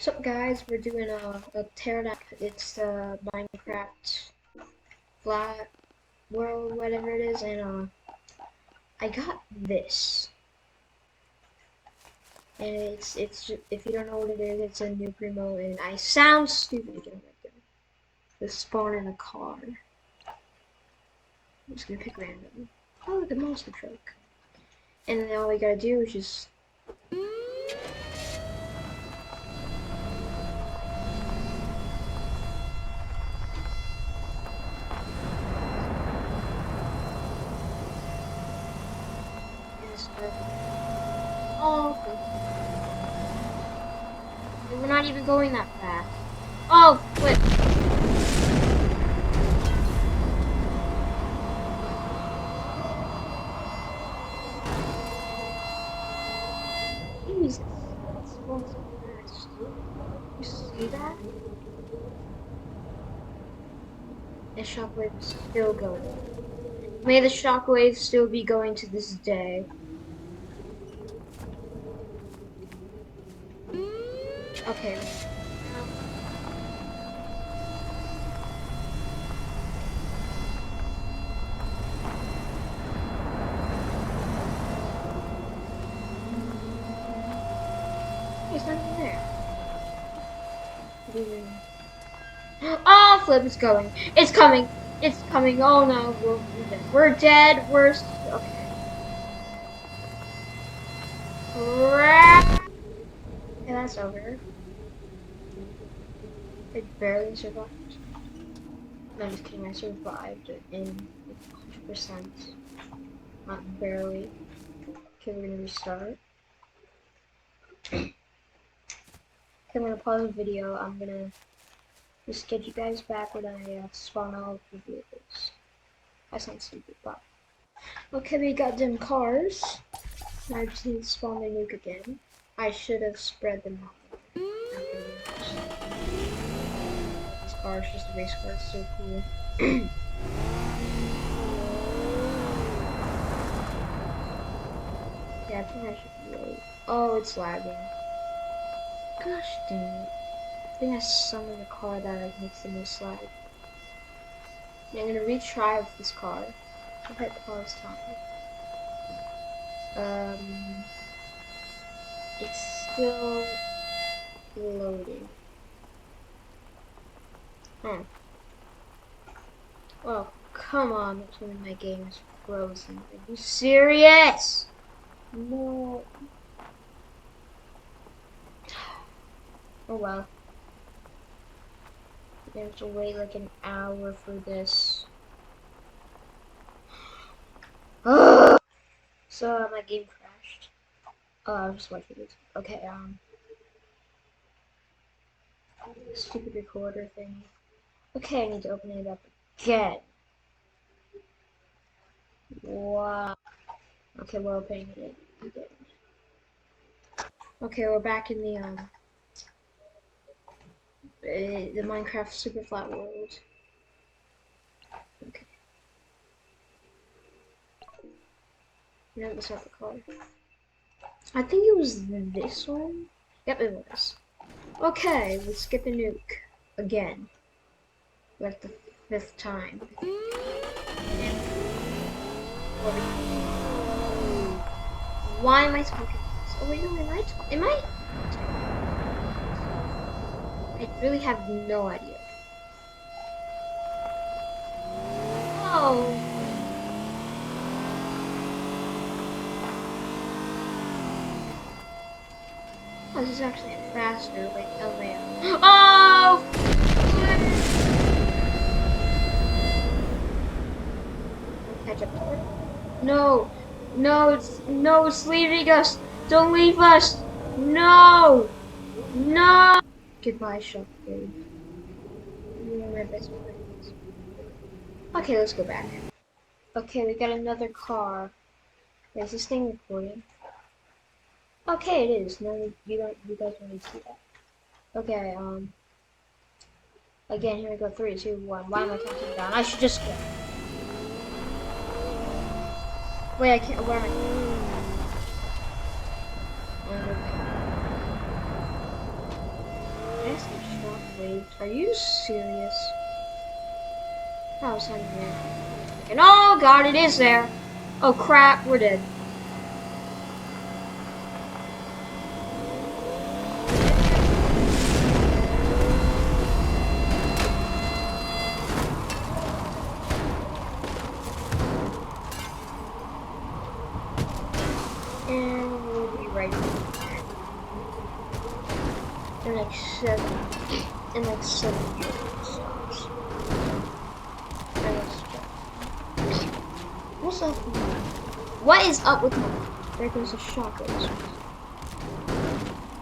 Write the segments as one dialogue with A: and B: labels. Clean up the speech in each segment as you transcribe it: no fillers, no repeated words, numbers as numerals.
A: So guys, we're doing a teardown. It's Minecraft flat world, whatever it is, and I got this, and if you don't know what it is, it's a new primo, and I sound stupid again right there. The spawn in a car. I'm just gonna pick random. Oh, the monster truck. And then all we gotta do is just oh, and we're not even going that fast. Oh, flip. Jesus, that's so fast. You see that? The shockwave is still going. May the shockwave still be going to this day. Okay. It's not even there. Oh, flip, it's going. It's coming. It's coming. Oh no, we're dead. We're okay. Crap. Okay, that's over. I barely survived. No, I'm just kidding. I survived in 100%. Not barely. Okay, we're gonna restart. Okay, I'm gonna pause the video. I'm gonna just get you guys back when I spawn all of the vehicles. That sounds stupid, but okay, we got them cars. I just need to spawn the nuke again. I should have spread them out. This car is just a race car. It's so cool. Yeah, I think I should wait. Oh, it's lagging. Gosh dang it. I think I summoned the car that like makes the most lag. Yeah, I'm gonna retry with this car. I'll hit pause time. It's still loading. Huh. Oh, come on, that's when my game is frozen. Are you serious? No. Oh well. I have to wait like an hour for this. So my game crashed. Oh, I was just watching this. Okay, stupid recorder thing. Okay, I need to open it up again. Wow. Okay, we're opening it again. Okay, we're back in the Minecraft super flat world. Okay. No, that's not the color. I think it was this one. Yep, it was. Okay, let's get the nuke again. Like the 5th time. Why am I talking this? Oh wait, no, am I? I really have no idea. Oh. Oh, this is actually faster, like LA. Oh! Catch up to it. No! It's leaving us! Don't leave us! No! No! Goodbye, shockwave. You're my best friend. Okay, let's go back. Okay, we got another car. Is this thing recording? Okay, it is. No, you guys don't need to see that. Okay, again, here we go. 3, 2, 1. Why am I counting down? I should just go. Wait, I can't. Where am I? saved. Are you serious? That was him here. And oh god, it is there. Oh crap, we're dead. And we'll be right back. In like 7 years. What's up? What is up with my? There goes a shotgun.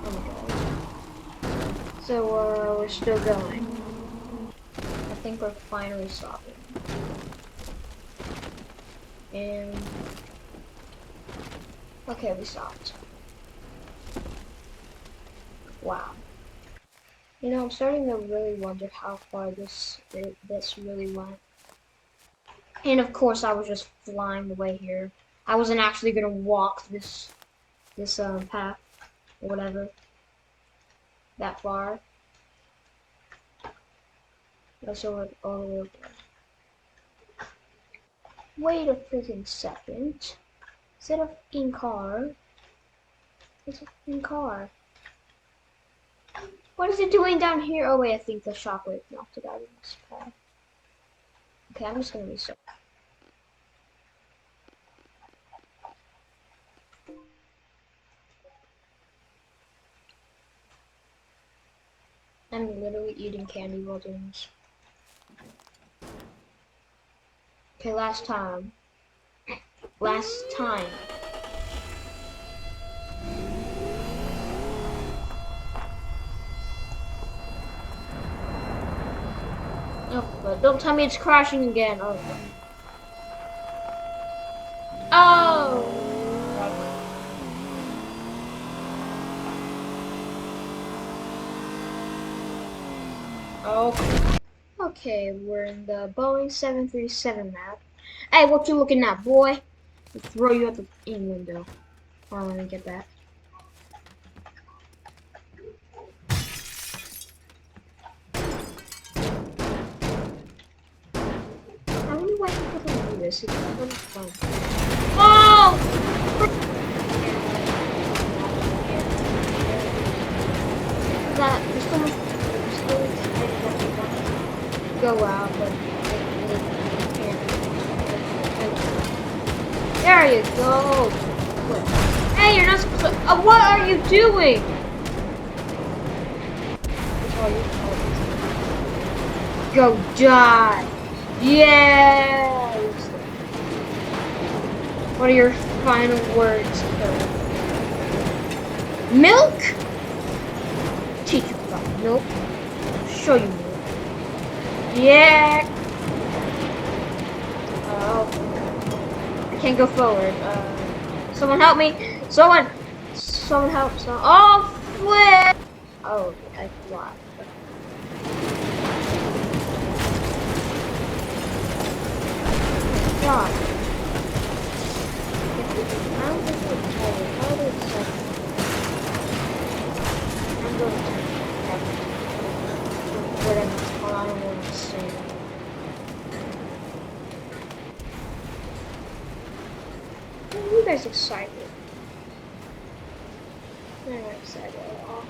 A: Oh my god. So we're still going. I think we're finally stopping. And okay, we stopped. Wow. You know, I'm starting to really wonder how far this really went. And of course, I was just flying the way here. I wasn't actually gonna walk this path or whatever that far. That's all the way over there. Wait a freaking second. Is it a freaking car? It's a freaking car. What is it doing down here? Oh wait, I think the shockwave knocked it out of this path. Okay, I'm just gonna restart. I'm literally eating candy while doing this. Okay, last time. Last time. Oh, but don't tell me it's crashing again. Oh. Oh! Oh. Okay, we're in the Boeing 737 map. Hey, what you looking at, boy? I'll throw you out the window. Oh, let me get that. I wonder why people don't do this. It's not really fun. Oh! That there's so much. Go out, but there you go. Hey, you're not supposed to. What are you doing? Go die. Yes. What are your final words, Killer? Milk? Teach you about milk. I'll show you milk. Yeah. Oh, I can't go forward. Someone help me! Someone help! Oh, flip! Oh, I fly. God. I'm going to whatever it's called, I don't know what to say. Are you guys excited? I'm not excited at all.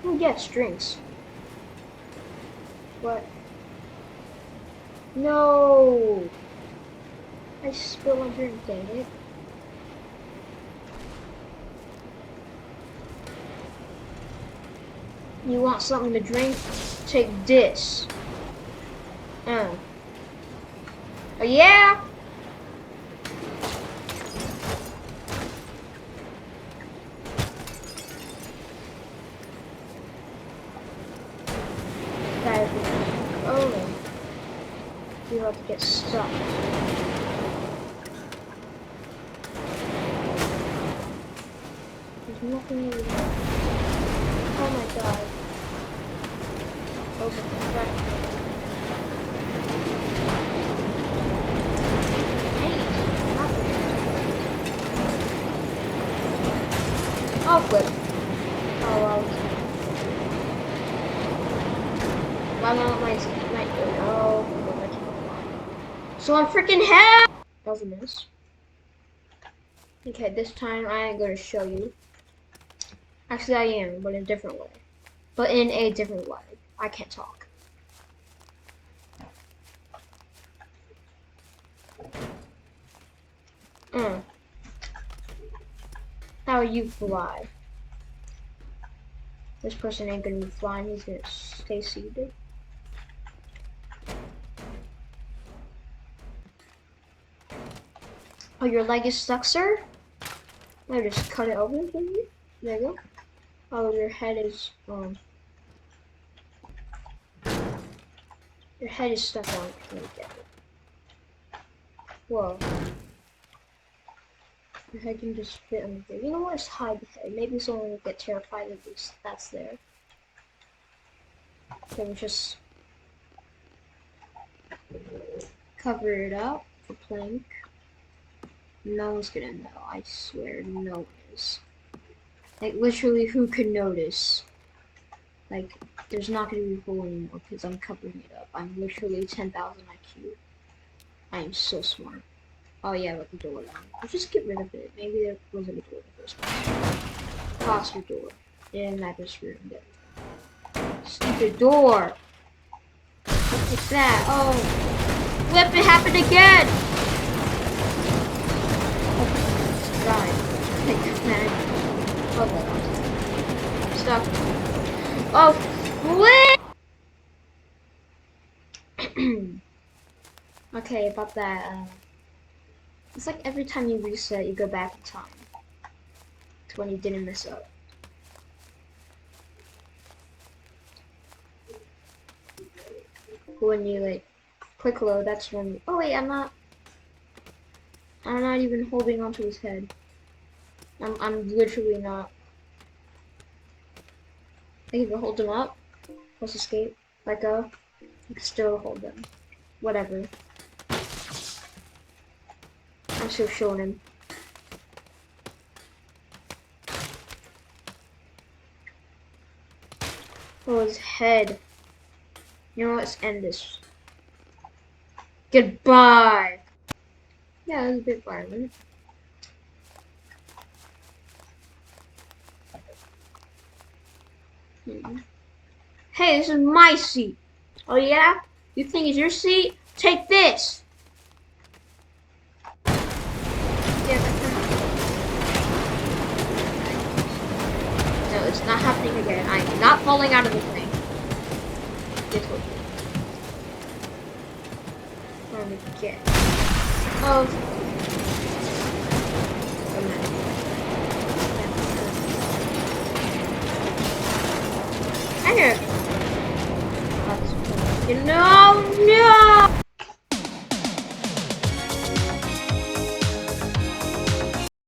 A: Oh yes, drinks. What? No! I spilled my drink, dang it. You want something to drink? Take this. Oh yeah? Oh, you have to get stuck. There's nothing over there. Oh my god. Open the front. Hey, I'll flip. Oh, well. Why not my oh, I can't fly. So I'm freaking hell! That was a miss. Okay, this time I am going to show you. Actually, I am, but in a different way. But in a different way. I can't talk. How you fly? This person ain't gonna be flying, he's gonna stay seated. Oh, your leg is stuck, sir? I just cut it open for you. There you go. Oh, your head is your head is stuck on. Let me get it. Whoa. Your head can just fit on there. You know what? Just hide the head. Maybe someone will get terrified of this. That's there. So we just cover it up. The plank. No one's gonna know. I swear, no one is. Like literally, who could notice? Like, there's not gonna be a hole anymore because I'm covering it up. I'm literally 10,000 IQ. I am so smart. Oh yeah, with the door down. I'll just get rid of it. Maybe there wasn't a door in the first place. Foster door. And I just ruined it. Stupid door! What's that? Oh! Flip, it happened again! Oh, God. Like, man. Oh, God. Stuck. Oh, flip! Okay, about that, it's like every time you reset, you go back in time to when you didn't mess up. When you like quick load, that's when. Oh wait, I'm not even holding onto his head. I'm literally not. I can hold him up. Let's escape. Let go. I can still hold them. Whatever. I'm still showing him. Oh, his head. You know what? Let's end this. Goodbye. Yeah, it was a bit violent. Hey, this is my seat. Oh yeah? You think it's your seat? Take this. Yeah, no, it's not happening again. I'm not falling out of the thing. Get what you. Let me get. Oh. I know. No, no.